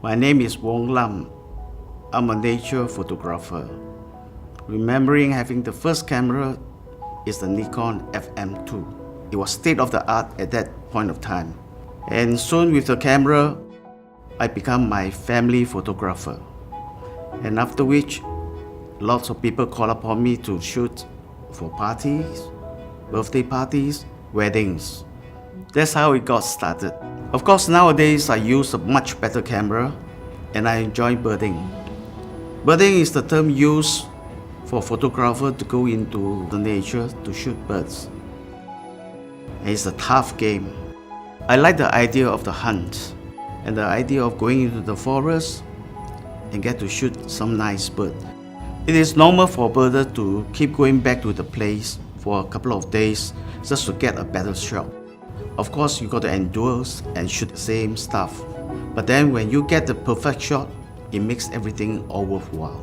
My name is Wong Lam. I'm a nature photographer. Remembering having the first camera is the Nikon FM2. It was state of the art at that point of time. And soon with the camera, I become my family photographer. And after which, lots of people call upon me to shoot for parties, birthday parties, weddings. That's how it got started. Of course, nowadays I use a much better camera and I enjoy birding. Birding is the term used for a photographer to go into the nature to shoot birds. And it's a tough game. I like the idea of the hunt and the idea of going into the forest and get to shoot some nice bird. It is normal for a birder to keep going back to the place for a couple of days just to get a better shot. Of course, you got to endure and shoot the same stuff. But then when you get the perfect shot, it makes everything all worthwhile.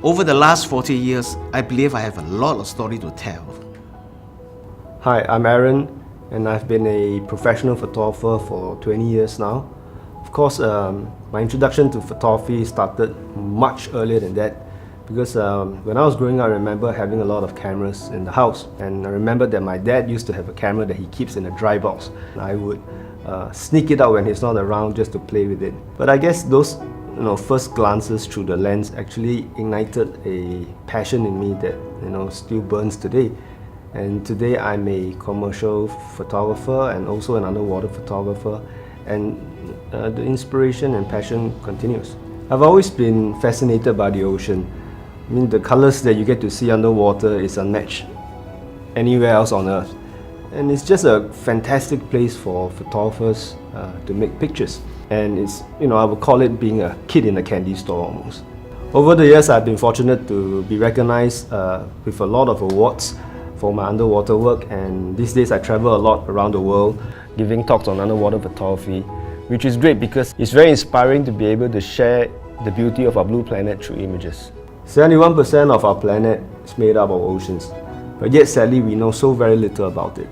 Over the last 40 years, I believe I have a lot of story to tell. Hi, I'm Aaron, and I've been a professional photographer for 20 years now. Of course, my introduction to photography started much earlier than that because when I was growing up, I remember having a lot of cameras in the house, and I remember that my dad used to have a camera that he keeps in a dry box. I would sneak it out when he's not around just to play with it. But I guess those first glances through the lens actually ignited a passion in me that still burns today. And today I'm a commercial photographer and also an underwater photographer, and the inspiration and passion continues. I've always been fascinated by the ocean. I mean, the colors that you get to see underwater is unmatched anywhere else on Earth. And it's just a fantastic place for photographers to make pictures. And it's, I would call it being a kid in a candy store almost. Over the years, I've been fortunate to be recognized with a lot of awards for my underwater work, and these days I travel a lot around the world giving talks on underwater photography, which is great because it's very inspiring to be able to share the beauty of our blue planet through images. 71% of our planet is made up of oceans, but yet sadly we know so very little about it.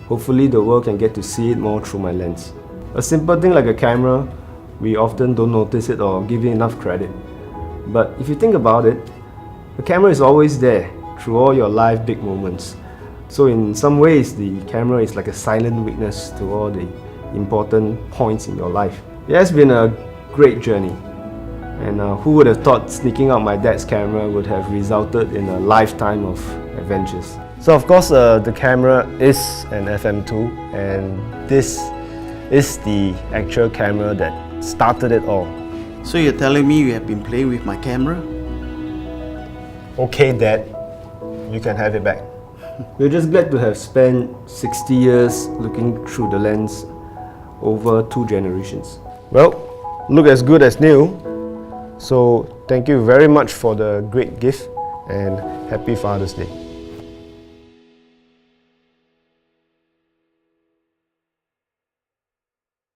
Hopefully the world can get to see it more through my lens. A simple thing like a camera, we often don't notice it or give it enough credit. But if you think about it, the camera is always there through all your life big moments. So in some ways, the camera is like a silent witness to all the important points in your life. It has been a great journey. And who would have thought sneaking out my dad's camera would have resulted in a lifetime of adventures. So of course, the camera is an FM2, and this is the actual camera that started it all. So you're telling me you have been playing with my camera? Okay, Dad. You can have it back. We're just glad to have spent 60 years looking through the lens over 2 generations. Well, look as good as new. So thank you very much for the great gift, and happy Father's Day.